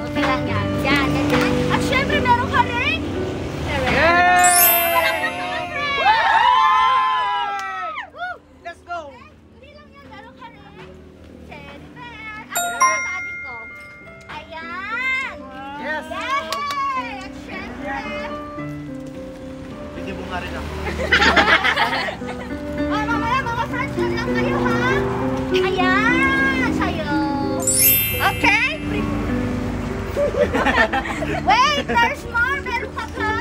Okay lang yan. Yan, ganyan. At syempre, meron ka rin. Palakpak naman, friend! Let's go! Hindi lang yan, meron ka rin. Teddy bear. Ano naman sa ating ko? Ayan! Yes! Yay! At syempre, Hindi mo nga rin ako. mamaya mga friends, yan lang kayo ha. Ayan, sa'yo. Okay? Wait, there's more. Meron ka pa?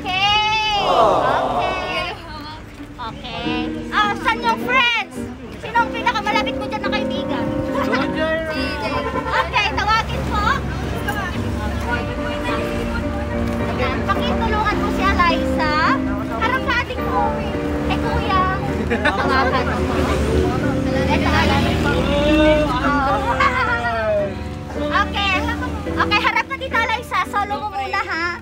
Okay. Okay. Okay. Saan yung friends? Sino ang pinakamalapit mo dyan na kaibigan? Okay, tawagin po. Ayan, pakitulungan mo si Eliza. Harap sa ating movie. Eh, kuya. Tawagan mo. Okay. Okay, harap na dito, Eliza. Solo mo muna, ha?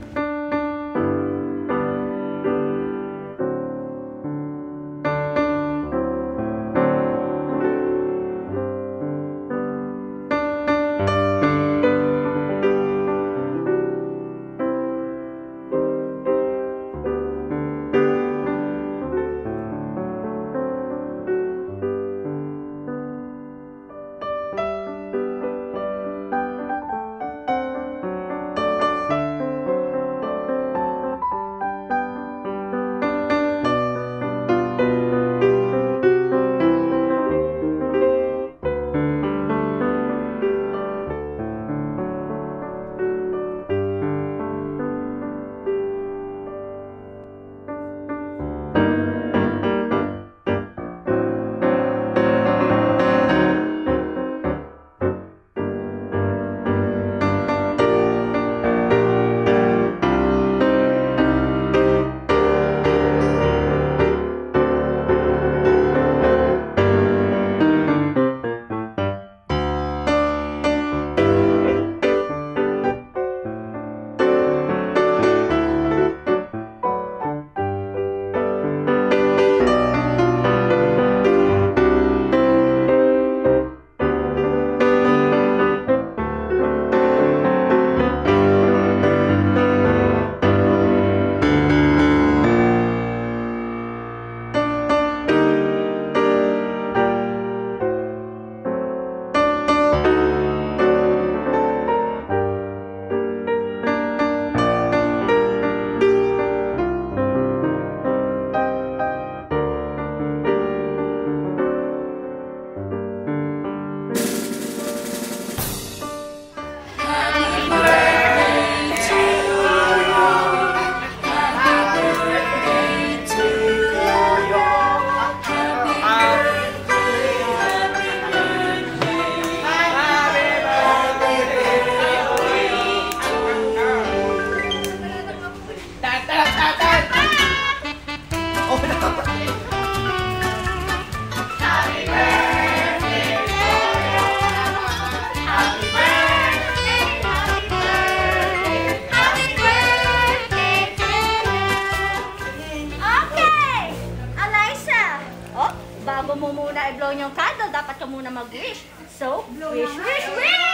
Bago mo muna i-blow yung candle, dapat ka muna mag-wish. So, wish, wish, wish!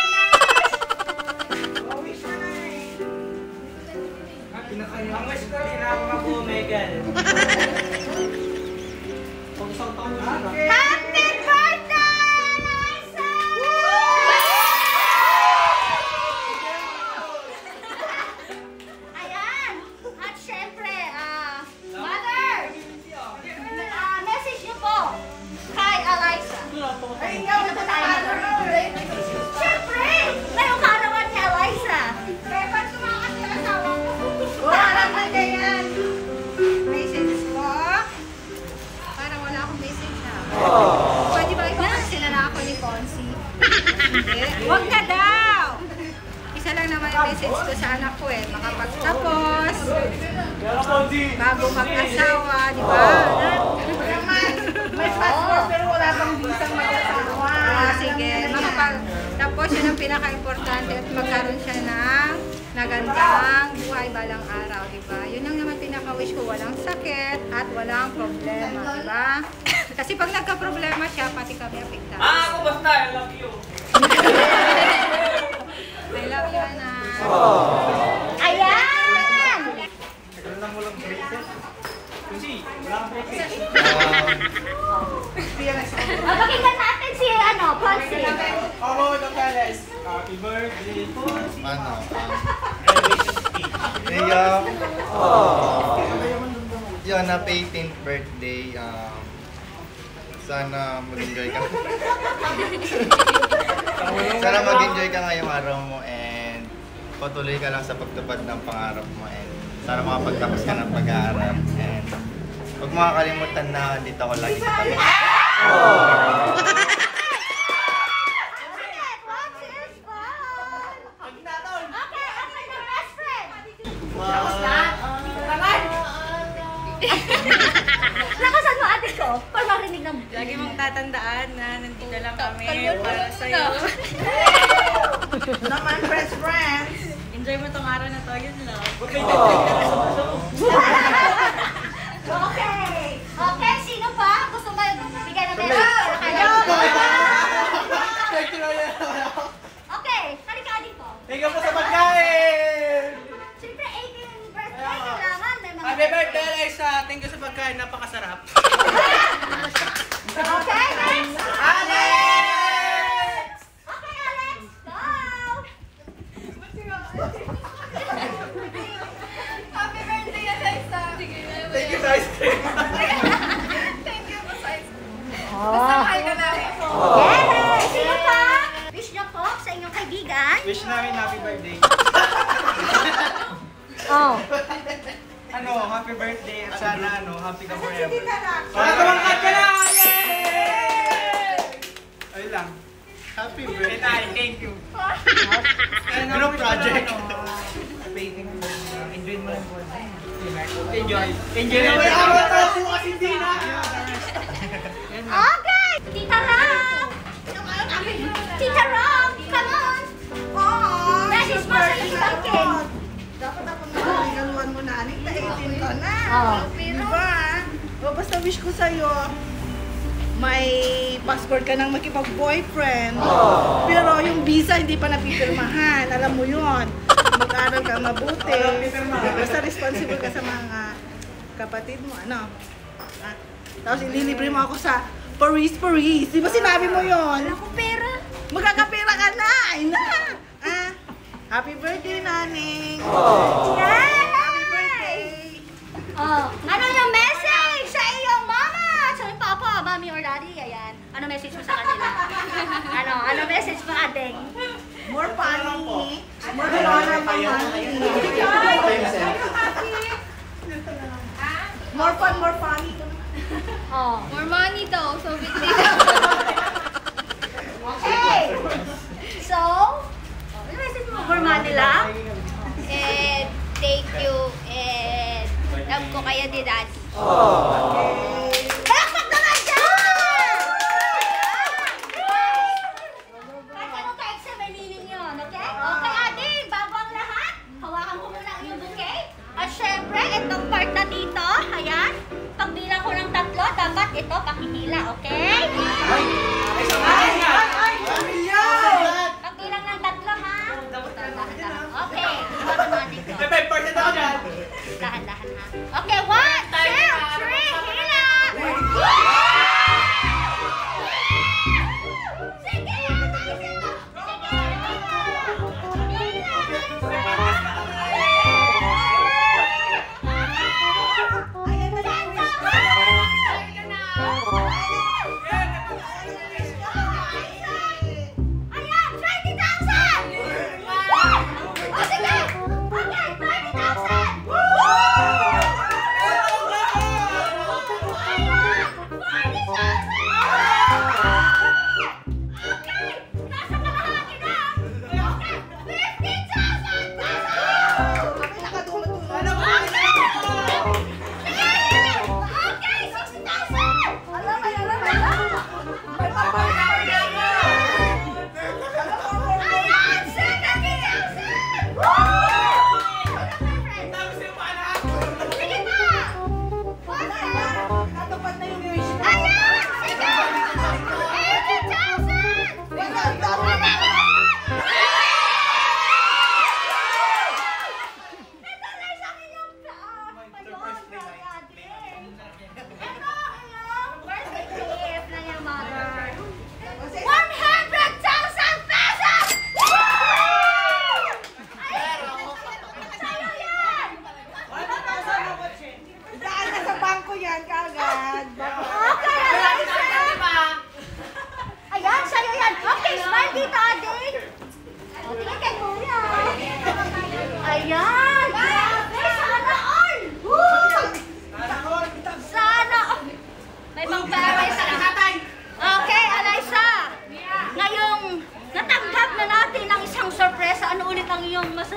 Ang wish ko, hindi na ako mag-Omegal. Pag isang taon na. Happy birthday, Eliza! Ayan! At syempre, Mother! Message niyo po kay Eliza. Ay, ikaw na ba tayo, Mother? Syempre! Ngayong karawan ni Eliza. Kaya ba't tumakas yung asawa ko? Parang na yan. Message ko. Parang wala akong message na. Pwede ba ipapaksin na ako ni Concy? Hindi. Huwag na daw! Isa lang naman yung message ko sa anak ko eh. Makapagtapos. Bago mag-asawa, di ba? May passport pero wala pang bisang mag-asawa. Sige. Tapos yun ang pinaka-importante at magkaroon siya ng nagandang buhay balang araw, di ba? Yun ang naman pinaka-wish ko, walang sakit at walang problema, di ba? Kasi pag nagka-problema siya, pati kami apektado. Ako basta, I love you. I love you, anak. Ayan! Nagkaroon lang mo lang braces. Kasi, wala kang braces. Pakinggan natin si, Ponce. Oh, Gonzales. Happy birthday, Ponce. Yun, happy 18th birthday. Sana mag-enjoy ka. Sana mag-enjoy ka ngayong araw mo and patuloy ka lang sa pagtupad ng pangarap mo and sana makapagtapos ka ng pag-aaral and huwag makakalimutan na dito ako lagi sa tabi. Lakasan mo ate ko, para marinig ng... Lagi mong tatandaan na nandito lang kami para sa'yo. Naman, friends. Enjoy mo tong araw na to, yun lang. Okay! Okay, sino pa? Gusto ba bigyan ng message sa kanya? Okay, halika dito. Thank you po sa pagkain! Siyempre, 18th birthday, kailangan may mga... Happy birthday, Alexa! Thank you sa pagkain, napakasarap. Okay, next! Alex! Okay, Alex, go! Happy birthday, Alexa! Thank you sa ice cream. Thank you po sa ice cream. Basta mahal ka namin. Yes! Sino pa? Wish niyo po sa inyong kaibigan. Wish namin happy birthday. Oh. Happy birthday at sana happy ka forever. Wala Tumangkat ka na! Yay! Ayun lang. Happy Birthday birthday! tayo, thank you. Group project. Enjoy mo lang po. Enjoy. Enjoy na mo. Ako bukas hindi na. Okay! Tita Ram! Tita Ram, come on! Message mo sa ibang Ken. Dapat ako nakalingaluan mo na, Anik, na 18 ka na. Oh. Diba? O, basta wish ko sa'yo, may passport ka nang makipag-boyfriend. Pero yung visa hindi pa napipirmahan. Alam mo yun. Mag-aral ka mabuti. Basta responsible ka sa mga kapatid mo. Tapos ililibre mo ako sa Paris. Di ba sinabi mo yun? Wala ko pera. Magkakapera ka na! Happy birthday, Naning! Yay! Happy birthday! Oh, ano yung message sa iyong mama? Sa iyong papa, mami or daddy? Ayan. Ano message mo sa kanila? Ano message mo, Adeng? More funny. More funny. More fun, more funny. Oh. More money daw, so big Okay. So, ano message mo? For Manila? And thank you and love ko kayo din, Daddy. Palakpak naman dyan! Kahit anong ka-exam, may meaning yun, okay? Okay, Ading, bago ang lahat, hawakan ko muna ang iyong bouquet. At syempre, itong part na dito, ayan, pagbilang ko ng 3, dapat ito pakihila, okay?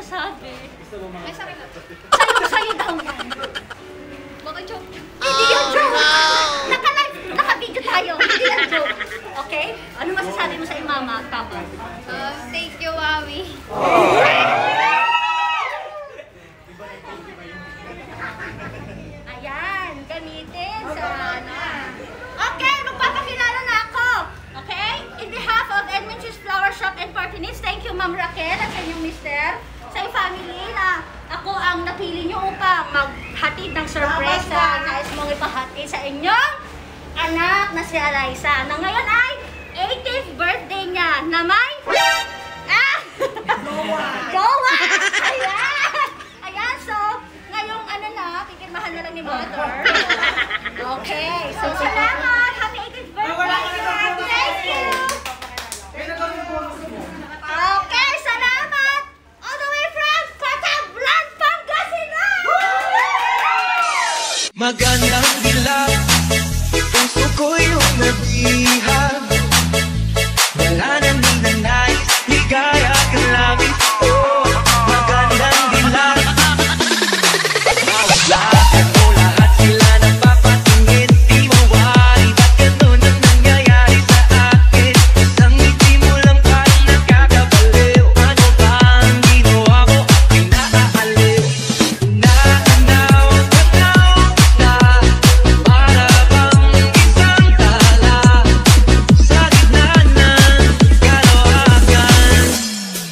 masasabi? Ay, sa akin na to. Sa'yo daw yan. Baka joke. Hindi yan joke! Naka-video tayo. Hindi yan joke. Okay? Ano masasabi mo sa mama, papa? Thank you, Mami. Ayan, gamitin sa Okay, magpapakilala na ako. Okay? In behalf of Edmonton's Flower Shop and Party Needs, thank you, Ma'am Raquel at sa inyong mister, sa iyong family na ako ang napili nyo upang maghatid ng sorpresa. Nais mong ipahatid sa inyong anak na si Alyssa, na ngayon ay 80th birthday niya na may Jowa! Ayan! Ayan, so, ngayong ano na, pipirmahan na lang ni Mother. Okay, so salamat! Happy 80th birthday! Thank you! Okay, salamat! All the way from Patablan, Pangasinan! Magandang dilag, puso ko'y umabihag. Wala nang ninanais, ligaya ka langit. Oh, magandang dilag. Mawaglakan mo lahat sila napapatingin. Di mawari, ba't ganun ang nangyayari sa akin? Isang ngiti mo lang parang nakakabaliw. Ano ba ang ginawa ko? Ay naaaliw. Naanaw na para bang isang tala sa gitna ng kalohagan.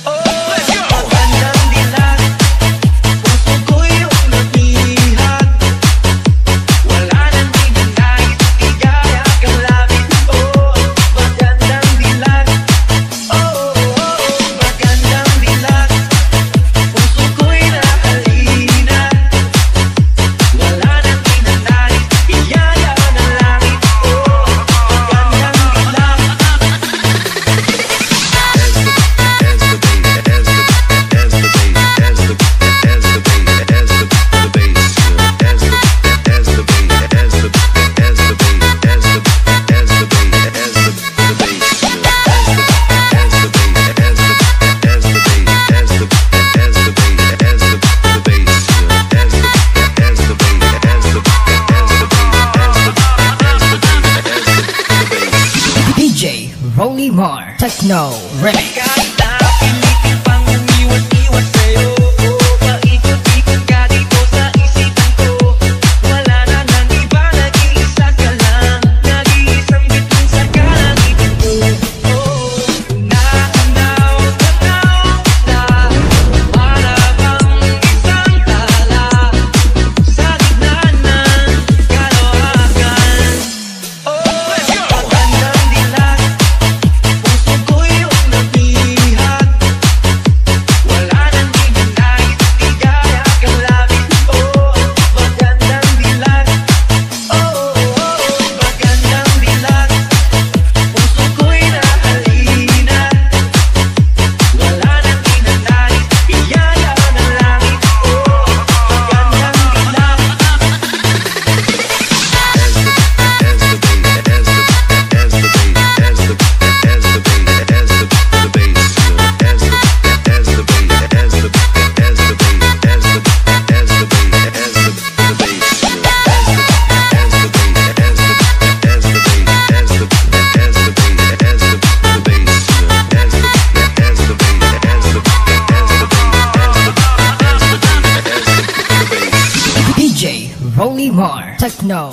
Oh, magandang dilag, puso ko'y umabihag. Wala nang ninanais, ligaya kang langit. Oh, magandang dilag. Oh, magandang dilag, puso ko'y nahalina. Wala nang ninanais, ligaya ng langit. Oh, magandang dilag. DJ Rolly Mar Techno Remix. Kahit na pilitin pang umiwas-iwas sa'yo, paikot-ikot ka dito sa isipan ko. Wala na nang iba, nag-iisa ka lang. Nag-iisang bituin sa kalangitan ko. Oh, naanaw na para bang isang tala sa gitna ng kalohagan. Oh, magandang dilag, puso ko'y umabihag. Wala nang ninanais, ligaya kang langit. Oh, magandang dilag. Oh, magandang dilag, puso ko'y nahalina. Wala nang ninanais, ligaya ng langit. Oh, magandang dilag. DJ Rolly Mar Techno